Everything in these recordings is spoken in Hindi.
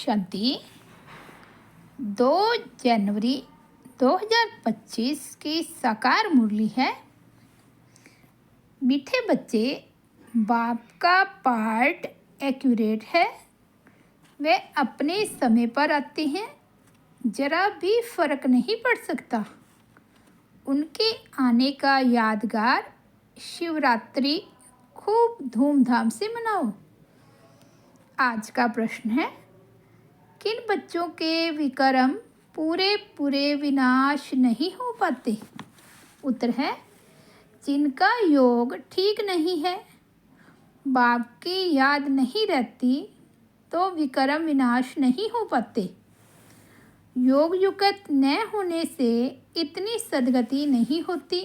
शांति 2 जनवरी 2025 की साकार मुरली है। मीठे बच्चे, बाप का पार्ट एक्यूरेट है। वे अपने समय पर आते हैं, जरा भी फर्क नहीं पड़ सकता। उनके आने का यादगार शिवरात्रि खूब धूमधाम से मनाओ। आज का प्रश्न है, किन बच्चों के विक्रम पूरे विनाश नहीं हो पाते? उत्तर है, जिनका योग ठीक नहीं है, बाप की याद नहीं रहती, तो विक्रम विनाश नहीं हो पाते। योग युक्त न होने से इतनी सद्गति नहीं होती,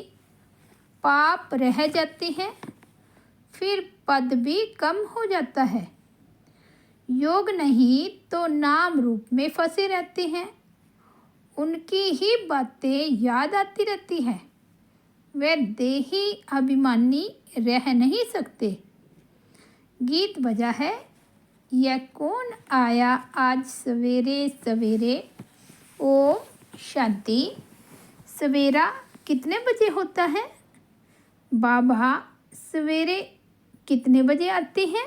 पाप रह जाते हैं, फिर पद भी कम हो जाता है। योग नहीं तो नाम रूप में फंसे रहते हैं, उनकी ही बातें याद आती रहती है। वे देही अभिमानी रह नहीं सकते। गीत बजा है, यह कौन आया आज सवेरे सवेरे। ओ शांति, सवेरा कितने बजे होता है? बाबा सवेरे कितने बजे आते हैं?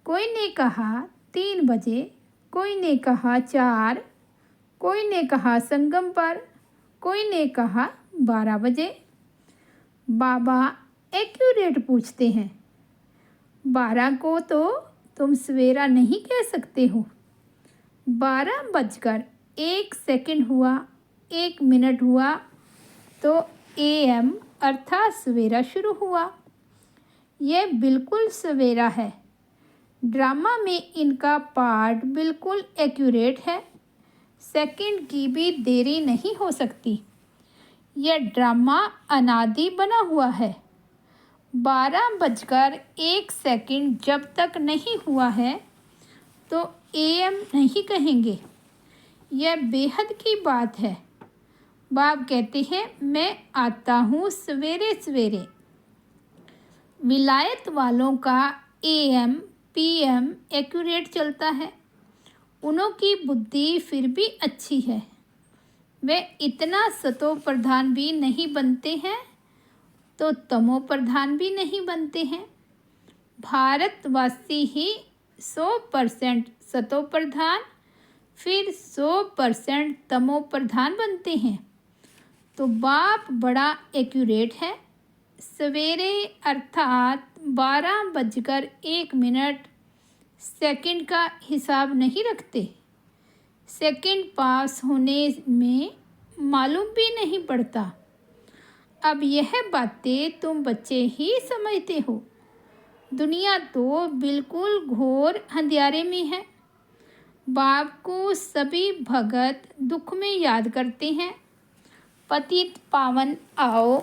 कोई ने कहा 3 बजे, कोई ने कहा 4, कोई ने कहा संगम पर, कोई ने कहा 12 बजे। बाबा एक्यूरेट पूछते हैं, 12 को तो तुम सवेरा नहीं कह सकते हो। 12 बजकर 1 सेकंड हुआ, 1 मिनट हुआ तो AM अर्थात सवेरा शुरू हुआ। यह बिल्कुल सवेरा है। ड्रामा में इनका पार्ट बिल्कुल एक्यूरेट है। सेकंड की भी देरी नहीं हो सकती। यह ड्रामा अनादि बना हुआ है। 12 बजकर 1 सेकंड जब तक नहीं हुआ है तो AM नहीं कहेंगे। यह बेहद की बात है। बाप कहते हैं, मैं आता हूँ सवेरे सवेरे। विलायत वालों का AM PM एक्यूरेट चलता है। उनकी बुद्धि फिर भी अच्छी है। वे इतना सतो प्रधान भी नहीं बनते हैं तो तमो प्रधान भी नहीं बनते हैं। भारतवासी ही 100% सतो प्रधान, फिर 100% तमो प्रधान बनते हैं। तो बाप बड़ा एक्यूरेट है। सवेरे अर्थात 12 बजकर 1 मिनट का हिसाब नहीं रखते। सेकंड पास होने में मालूम भी नहीं पड़ता। अब यह बातें तुम बच्चे ही समझते हो। दुनिया तो बिल्कुल घोर अंधियारे में है। बाप को सभी भगत दुख में याद करते हैं, पतित पावन आओ,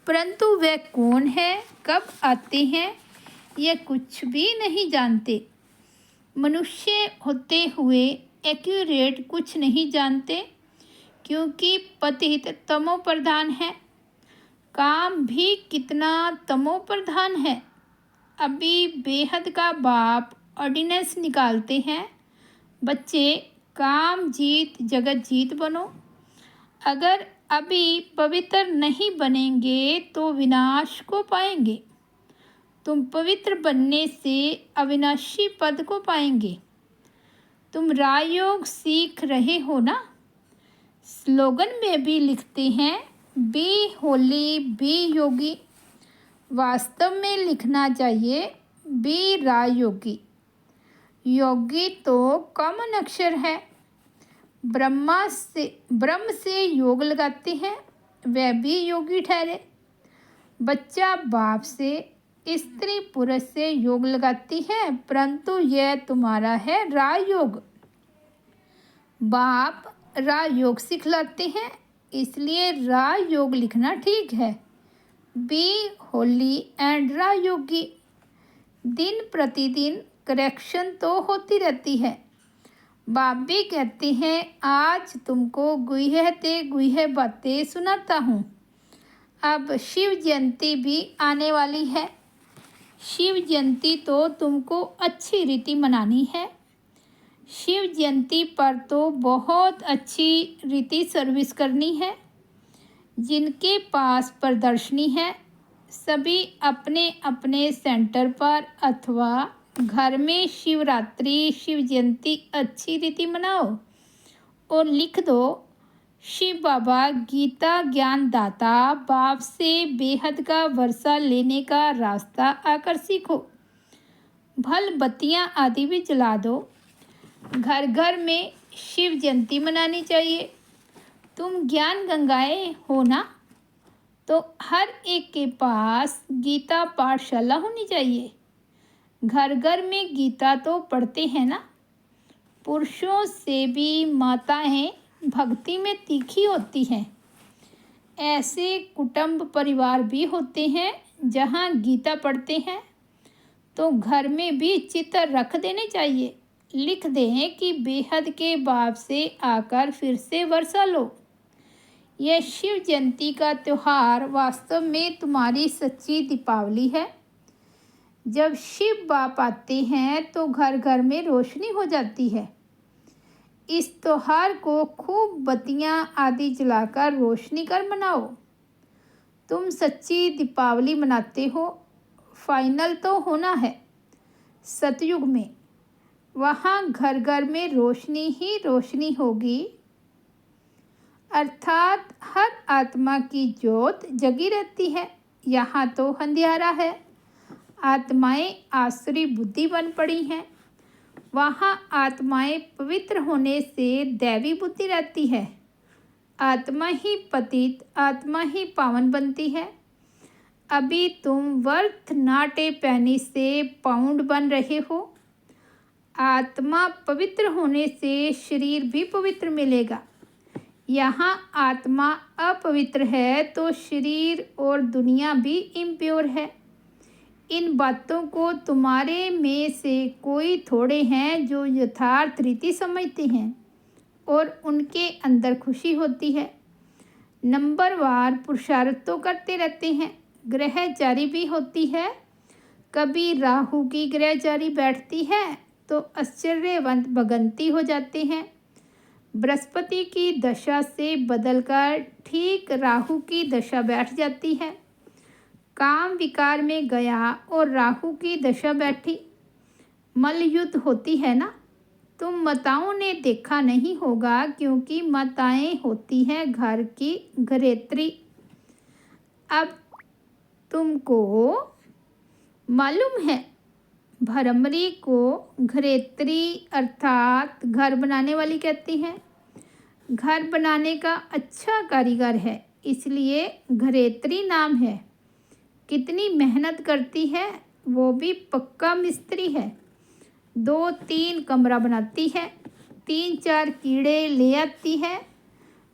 परंतु वे कौन है, कब आते हैं, ये कुछ भी नहीं जानते। मनुष्य होते हुए एक्यूरेट कुछ नहीं जानते, क्योंकि पतित तमो प्रधान है। काम भी कितना तमो प्रधान है। अभी बेहद का बाप ऑर्डिनेंस निकालते हैं, बच्चे काम जीत जगत जीत बनो। अगर अभी पवित्र नहीं बनेंगे तो विनाश को पाएंगे। तुम पवित्र बनने से अविनाशी पद को पाएंगे। तुम राजयोग सीख रहे हो ना? स्लोगन में भी लिखते हैं, बी होली बी योगी। वास्तव में लिखना चाहिए, बी राजयोगी। योगी तो कॉमन अक्षर है। ब्रह्म से योग लगाते हैं, वह भी योगी ठहरे। बच्चा बाप से, स्त्री पुरुष से योग लगाती है, परंतु यह तुम्हारा है राजयोग। बाप राजयोग सिखलाते हैं, इसलिए राजयोग लिखना ठीक है। Be holy and Rajyogi. दिन प्रतिदिन करेक्शन तो होती रहती है। बाप भी कहते हैं, आज तुमको गुह्य बातें सुनाता हूँ। अब शिव जयंती भी आने वाली है। शिव जयंती तो तुमको अच्छी रीति मनानी है। शिव जयंती पर तो बहुत अच्छी रीति सर्विस करनी है। जिनके पास प्रदर्शनी है सभी अपने अपने सेंटर पर अथवा घर में शिवरात्रि शिव जयंती अच्छी रीति मनाओ और लिख दो, शिव बाबा गीता ज्ञान दाता, बाप से बेहद का वर्षा लेने का रास्ता आकर सीखो। भल बत्तियाँ आदि भी जला दो। घर घर में शिव जयंती मनानी चाहिए। तुम ज्ञान गंगाएं हो ना, तो हर एक के पास गीता पाठशाला होनी चाहिए। घर घर में गीता तो पढ़ते हैं ना। पुरुषों से भी माताएं भक्ति में तीखी होती हैं। ऐसे कुटुंब परिवार भी होते हैं जहाँ गीता पढ़ते हैं, तो घर में भी चित्र रख देने चाहिए। लिख दें कि बेहद के बाप से आकर फिर से वर्षा लो। यह शिव जयंती का त्यौहार वास्तव में तुम्हारी सच्ची दीपावली है। जब शिव बाप आते हैं तो घर घर में रोशनी हो जाती है। इस त्यौहार को खूब बत्तियां आदि जलाकर रोशनी कर मनाओ। तुम सच्ची दीपावली मनाते हो। फाइनल तो होना है सतयुग में, वहाँ घर घर में रोशनी ही रोशनी होगी। अर्थात हर आत्मा की ज्योत जगी रहती है। यहाँ तो अंधियारा है। आत्माएं आसुरी बुद्धि बन पड़ी हैं। वहाँ आत्माएं पवित्र होने से दैवी बुद्धि रहती है। आत्मा ही पतित, आत्मा ही पावन बनती है। अभी तुम वर्थ नाटे पैनी से पाउंड बन रहे हो। आत्मा पवित्र होने से शरीर भी पवित्र मिलेगा। यहाँ आत्मा अपवित्र है तो शरीर और दुनिया भी इम्प्योर है। इन बातों को तुम्हारे में से कोई थोड़े हैं जो यथार्थ रीति समझते हैं और उनके अंदर खुशी होती है। नंबरवार पुरुषार्थ तो करते रहते हैं। ग्रहचारी भी होती है। कभी राहु की ग्रहचारी बैठती है तो आश्चर्यवंत भगंती हो जाते हैं। बृहस्पति की दशा से बदलकर ठीक राहु की दशा बैठ जाती है। काम विकार में गया और राहु की दशा बैठी। मल्ल युद्ध होती है ना। तुम माताओं ने देखा नहीं होगा क्योंकि माताएं होती हैं घर की घरेत्री। अब तुमको मालूम है भरमरी को घरेत्री अर्थात घर बनाने वाली कहती हैं। घर बनाने का अच्छा कारीगर है इसलिए घरेत्री नाम है। कितनी मेहनत करती है, वो भी पक्का मिस्त्री है। 2-3 कमरा बनाती है, 3-4 कीड़े ले आती है।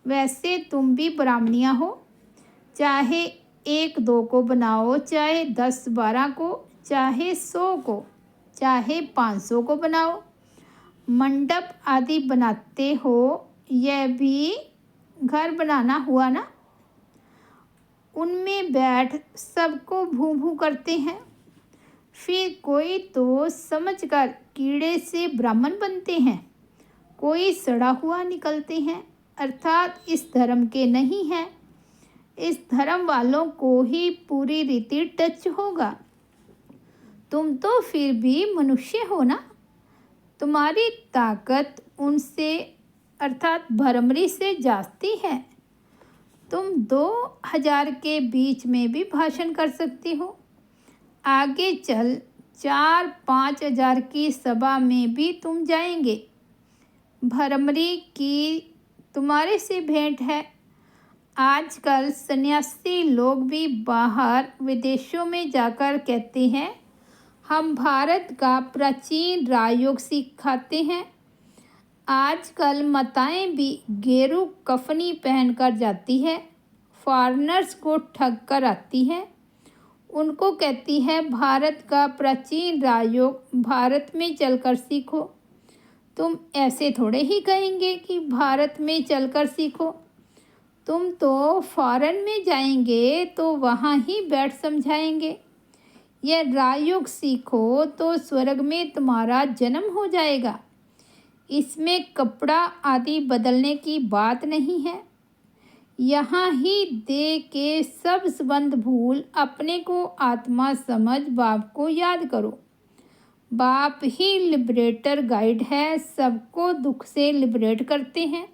वैसे तुम भी ब्राह्मणियाँ हो। चाहे 1-2 को बनाओ, चाहे 10-12 को, चाहे 100 को, चाहे 500 को बनाओ। मंडप आदि बनाते हो, यह भी घर बनाना हुआ ना। उनमें बैठ सबको भूं भूं करते हैं। फिर कोई तो समझकर कीड़े से ब्राह्मण बनते हैं, कोई सड़ा हुआ निकलते हैं, अर्थात इस धर्म के नहीं हैं। इस धर्म वालों को ही पूरी रीति टच होगा। तुम तो फिर भी मनुष्य हो ना। तुम्हारी ताकत उनसे अर्थात भरमरी से जाती है। तुम 2000 के बीच में भी भाषण कर सकती हो। आगे चल 4-5 हजार की सभा में भी तुम जाएंगे। भरमरी की तुम्हारे से भेंट है। आजकल सन्यासी लोग भी बाहर विदेशों में जाकर कहते हैं हम भारत का प्राचीन राजयोग सिखाते हैं। आजकल माताएं भी गेरू कफनी पहनकर जाती है, फॉरेनर्स को ठग कर आती है। उनको कहती है भारत का प्राचीन राजयोग भारत में चलकर सीखो। तुम ऐसे थोड़े ही कहेंगे कि भारत में चलकर सीखो। तुम तो फॉरेन में जाएंगे तो वहाँ ही बैठ समझाएंगे। यह राजयोग सीखो तो स्वर्ग में तुम्हारा जन्म हो जाएगा। इसमें कपड़ा आदि बदलने की बात नहीं है। यहाँ ही दे के सब संबंध भूल अपने को आत्मा समझ बाप को याद करो। बाप ही लिबरेटर गाइड है, सबको दुख से लिबरेट करते हैं।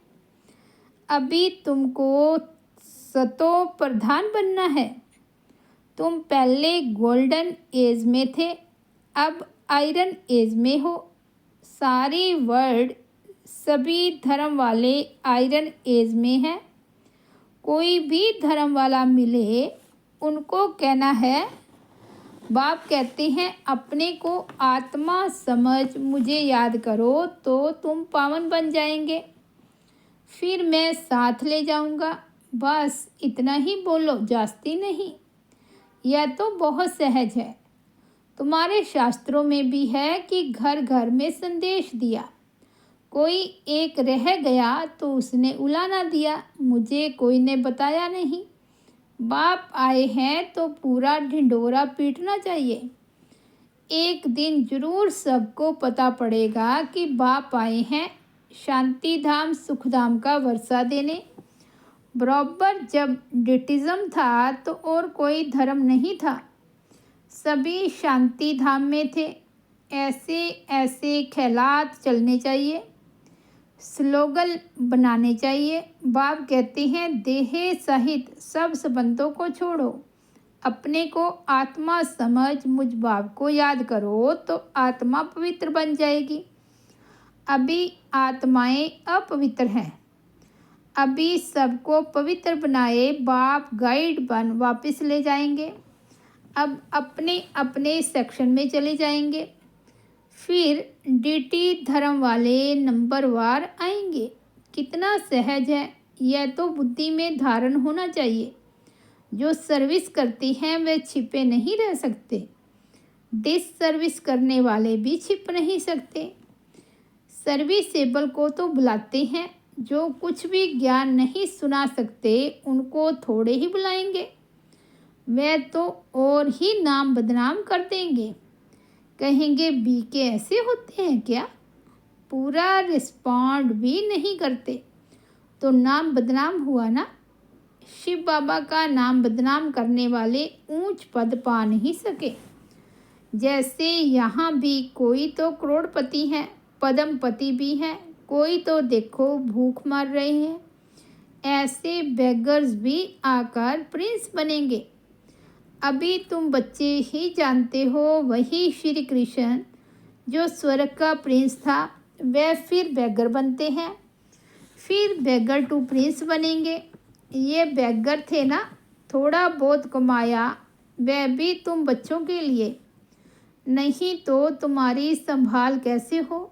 अभी तुमको सतो प्रधान बनना है। तुम पहले गोल्डन एज में थे, अब आयरन एज में हो। सारी वर्ल्ड सभी धर्म वाले आयरन एज में हैं। कोई भी धर्म वाला मिले उनको कहना है, बाप कहते हैं अपने को आत्मा समझ मुझे याद करो तो तुम पावन बन जाएंगे। फिर मैं साथ ले जाऊंगा। बस इतना ही बोलो, जास्ती नहीं। यह तो बहुत सहज है। तुम्हारे शास्त्रों में भी है कि घर घर में संदेश दिया। कोई एक रह गया तो उसने उलाना दिया, मुझे कोई ने बताया नहीं। बाप आए हैं तो पूरा ढिंढोरा पीटना चाहिए। एक दिन जरूर सबको पता पड़ेगा कि बाप आए हैं शांति धाम सुखधाम का वर्षा देने। बराबर जब डिटिज्म था तो और कोई धर्म नहीं था, सभी शांति धाम में थे। ऐसे ऐसे ख्यालात चलने चाहिए, स्लोगन बनाने चाहिए। बाप कहते हैं देह सहित सब संबंधों को छोड़ो, अपने को आत्मा समझ मुझ बाप को याद करो तो आत्मा पवित्र बन जाएगी। अभी आत्माएं अपवित्र हैं, अभी सबको पवित्र बनाए बाप गाइड बन वापस ले जाएंगे। अब अपने अपने सेक्शन में चले जाएंगे। फिर डीटी धर्म वाले नंबरवार आएंगे। कितना सहज है, यह तो बुद्धि में धारण होना चाहिए। जो सर्विस करती हैं वे छिपे नहीं रह सकते। डिस सर्विस करने वाले भी छिप नहीं सकते। सर्विसेबल को तो बुलाते हैं, जो कुछ भी ज्ञान नहीं सुना सकते उनको थोड़े ही बुलाएंगे। वे तो और ही नाम बदनाम कर देंगे। कहेंगे बीके ऐसे होते हैं क्या? पूरा रिस्पॉन्ड भी नहीं करते तो नाम बदनाम हुआ ना। शिव बाबा का नाम बदनाम करने वाले ऊंच पद पा नहीं सके। जैसे यहाँ भी कोई तो करोड़पति हैं, पद्मपति भी हैं, कोई तो देखो भूख मर रहे हैं। ऐसे बेगर्स भी आकर प्रिंस बनेंगे। अभी तुम बच्चे ही जानते हो, वही श्री कृष्ण जो स्वर्ग का प्रिंस था वह फिर बेगर बनते हैं, फिर बेगर टू प्रिंस बनेंगे। ये बेगर थे ना, थोड़ा बहुत कमाया, वह भी तुम बच्चों के लिए, नहीं तो तुम्हारी संभाल कैसे हो।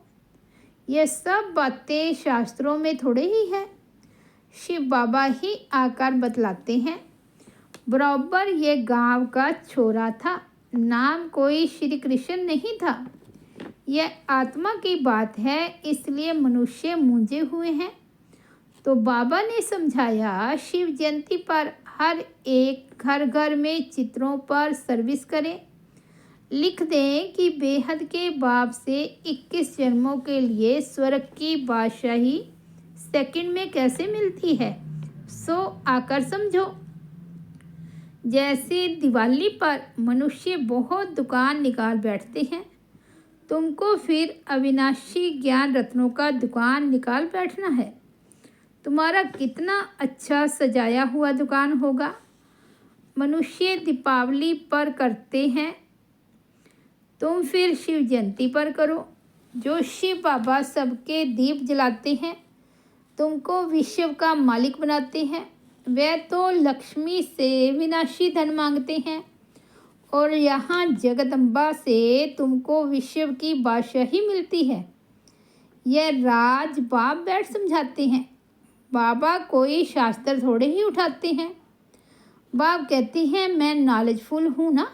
यह सब बातें शास्त्रों में थोड़े ही है, शिव बाबा ही आकर बतलाते हैं। बराबर ये गांव का छोरा था, नाम कोई श्री कृष्ण नहीं था। यह आत्मा की बात है, इसलिए मनुष्य मूंझे हुए हैं। तो बाबा ने समझाया शिव जयंती पर हर एक घर घर में चित्रों पर सर्विस करें। लिख दें कि बेहद के बाप से 21 जन्मों के लिए स्वर्ग की बादशाही सेकंड में कैसे मिलती है, सो आकर समझो। जैसे दिवाली पर मनुष्य बहुत दुकान निकाल बैठते हैं, तुमको फिर अविनाशी ज्ञान रत्नों का दुकान निकाल बैठना है। तुम्हारा कितना अच्छा सजाया हुआ दुकान होगा। मनुष्य दीपावली पर करते हैं, तुम फिर शिव जयंती पर करो। जो शिव बाबा सबके दीप जलाते हैं, तुमको विश्व का मालिक बनाते हैं। वे तो लक्ष्मी से विनाशी धन मांगते हैं और यहाँ जगदम्बा से तुमको विश्व की बादशाही मिलती है। यह राज बाप बैठ समझाते हैं। बाबा कोई शास्त्र थोड़े ही उठाते हैं। बाप कहते हैं मैं नॉलेजफुल हूँ ना।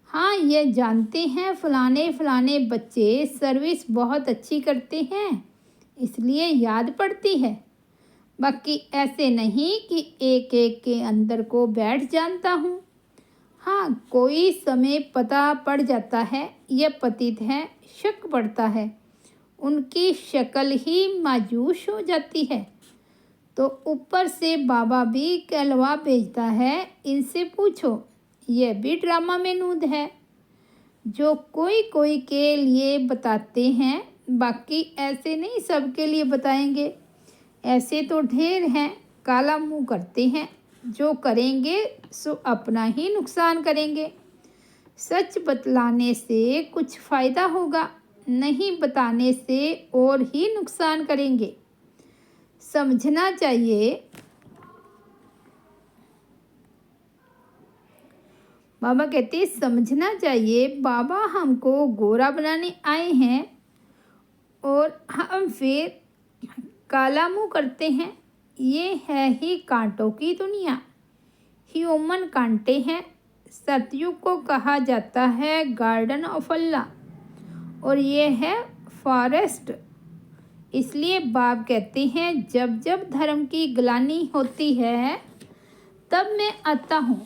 हाँ, ये जानते हैं फलाने फलाने बच्चे सर्विस बहुत अच्छी करते हैं, इसलिए याद पड़ती है। बाकी ऐसे नहीं कि एक एक के अंदर को बैठ जानता हूँ। हाँ, कोई समय पता पड़ जाता है, यह पतित है, शक पड़ता है, उनकी शक्ल ही मायूस हो जाती है। तो ऊपर से बाबा भी कहलवा भेजता है, इनसे पूछो, यह भी ड्रामा में नूद है। जो कोई कोई के लिए बताते हैं, बाकी ऐसे नहीं सबके लिए बताएंगे। ऐसे तो ढेर हैं, काला मुंह करते हैं। जो करेंगे सो अपना ही नुकसान करेंगे। सच बतलाने से कुछ फ़ायदा होगा, नहीं बताने से और ही नुकसान करेंगे। समझना चाहिए। बाबा कहते समझना चाहिए, बाबा हमको गोरा बनाने आए हैं और हम फिर काला मुंह करते हैं। ये है ही कांटों की दुनिया, ह्यूमन कांटे हैं। सतयुग को कहा जाता है गार्डन ऑफ अल्लाह और ये है फॉरेस्ट। इसलिए बाप कहते हैं जब जब धर्म की ग्लानि होती है तब मैं आता हूँ।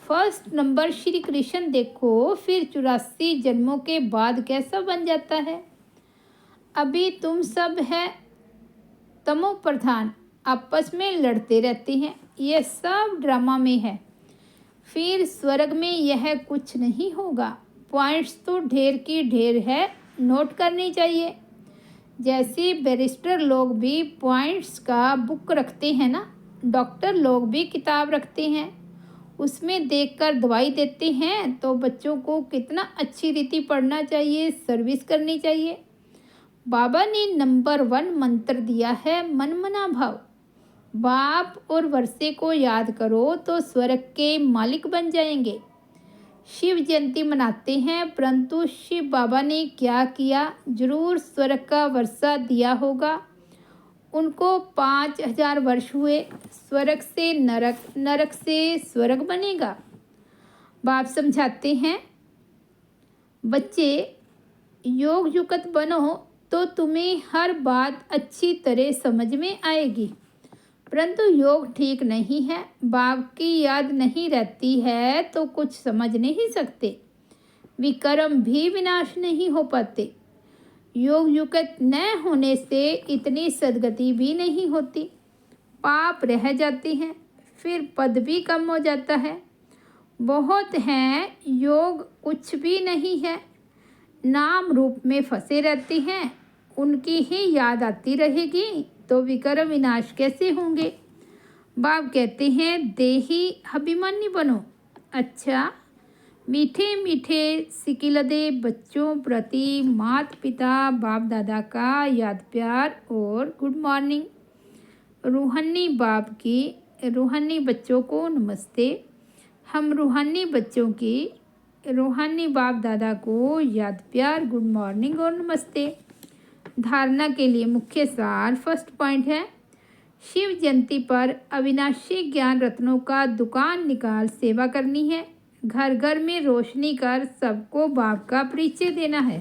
फर्स्ट नंबर श्री कृष्ण देखो, फिर 84 जन्मों के बाद कैसा बन जाता है। अभी तुम सब है तमो प्रधान, आपस में लड़ते रहते हैं। यह सब ड्रामा में है। फिर स्वर्ग में यह कुछ नहीं होगा। पॉइंट्स तो ढेर की ढेर है, नोट करनी चाहिए। जैसे बैरिस्टर लोग भी पॉइंट्स का बुक रखते हैं ना, डॉक्टर लोग भी किताब रखते हैं, उसमें देखकर दवाई देते हैं। तो बच्चों को कितना अच्छी रीति पढ़ना चाहिए, सर्विस करनी चाहिए। बाबा ने नंबर 1 मंत्र दिया है, मन मना भाव। बाप और वर्षे को याद करो तो स्वर्ग के मालिक बन जाएंगे। शिव जयंती मनाते हैं, परंतु शिव बाबा ने क्या किया, जरूर स्वर्ग का वर्षा दिया होगा। उनको 5000 वर्ष हुए। स्वर्ग से नरक, नरक से स्वर्ग बनेगा। बाप समझाते हैं, बच्चे योग युक्त बनो तो तुम्हें हर बात अच्छी तरह समझ में आएगी। परंतु योग ठीक नहीं है, बाप की याद नहीं रहती है तो कुछ समझ नहीं सकते। विकर्म भी विनाश नहीं हो पाते। योग युक्त न होने से इतनी सदगति भी नहीं होती। पाप रह जाते हैं, फिर पद भी कम हो जाता है। बहुत हैं, योग कुछ भी नहीं है, नाम रूप में फंसे रहते हैं। उनकी ही याद आती रहेगी तो विकर्म विनाश कैसे होंगे। बाप कहते हैं देही अभिमानी बनो। अच्छा, मीठे मीठे सिकिलदे बच्चों प्रति माता पिता बाप दादा का याद प्यार और गुड मॉर्निंग। रूहानी बाप की रूहानी बच्चों को नमस्ते। हम रूहानी बच्चों की रूहानी बाप दादा को याद प्यार, गुड मॉर्निंग और नमस्ते। धारणा के लिए मुख्य सार, फर्स्ट पॉइंट है, शिव जयंती पर अविनाशी ज्ञान रत्नों का दुकान निकाल सेवा करनी है। घर घर में रोशनी कर सबको बाप का परिचय देना है।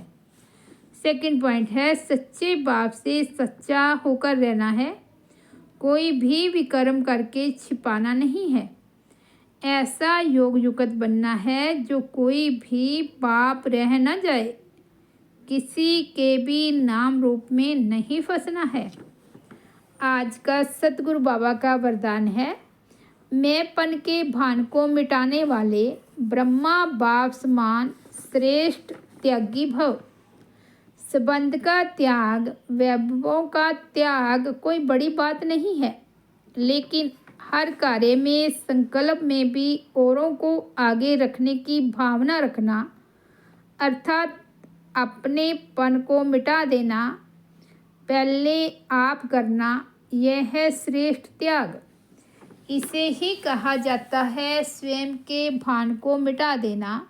सेकंड पॉइंट है, सच्चे बाप से सच्चा होकर रहना है। कोई भी विकर्म करके छिपाना नहीं है। ऐसा योग युक्त बनना है जो कोई भी पाप रह न जाए। किसी के भी नाम रूप में नहीं फंसना है। आज का सतगुरु बाबा का वरदान है, मैंपन के भान को मिटाने वाले ब्रह्मा बाप समान श्रेष्ठ त्यागी भव। संबंध का त्याग, वैभवों का त्याग कोई बड़ी बात नहीं है, लेकिन हर कार्य में संकल्प में भी औरों को आगे रखने की भावना रखना, अर्थात अपनेपन को मिटा देना, पहले आप करना, यह है श्रेष्ठ त्याग। इसे ही कहा जाता है स्वयं के भान को मिटा देना।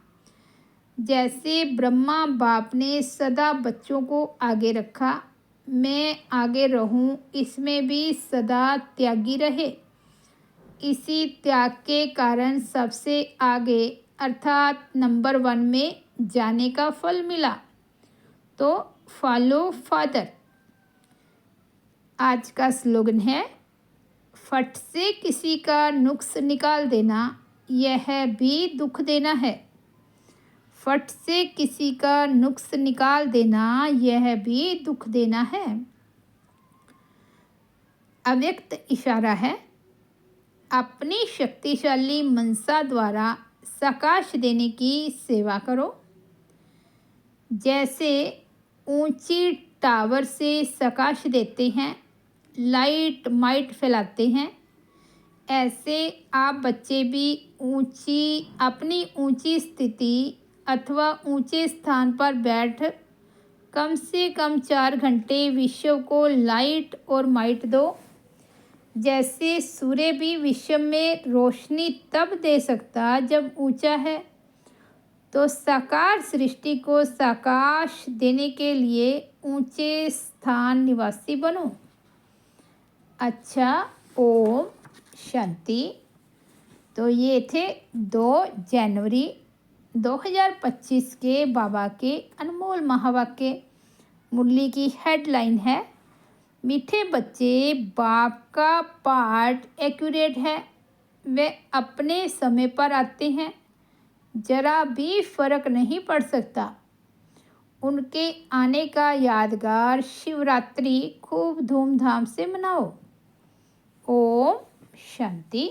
जैसे ब्रह्मा बाप ने सदा बच्चों को आगे रखा, मैं आगे रहूं, इसमें भी सदा त्यागी रहे। इसी त्याग के कारण सबसे आगे अर्थात नंबर 1 में जाने का फल मिला। तो फॉलो फादर। आज का स्लोगन है, फट से किसी का नुक्स निकाल देना, यह भी दुख देना है। फट से किसी का नुक्स निकाल देना यह भी दुख देना है। अव्यक्त इशारा है। अपनी शक्तिशाली मनसा द्वारा प्रकाश देने की सेवा करो। जैसे ऊंची टावर से प्रकाश देते हैं, लाइट माइट फैलाते हैं, ऐसे आप बच्चे भी अपनी ऊंची स्थिति अथवा ऊंचे स्थान पर बैठ कम से कम 4 घंटे विश्व को लाइट और माइट दो। जैसे सूर्य भी विश्व में रोशनी तब दे सकता जब ऊंचा है, तो साकार सृष्टि को प्रकाश देने के लिए ऊंचे स्थान निवासी बनो। अच्छा, ओम शांति। तो ये थे 2 जनवरी 2025 के बाबा के अनमोल महावाक्य। मुरली की हेडलाइन है, मीठे बच्चे, बाप का पाठ एक्यूरेट है, वे अपने समय पर आते हैं, जरा भी फर्क नहीं पड़ सकता। उनके आने का यादगार शिवरात्रि खूब धूमधाम से मनाओ। ओम शांति।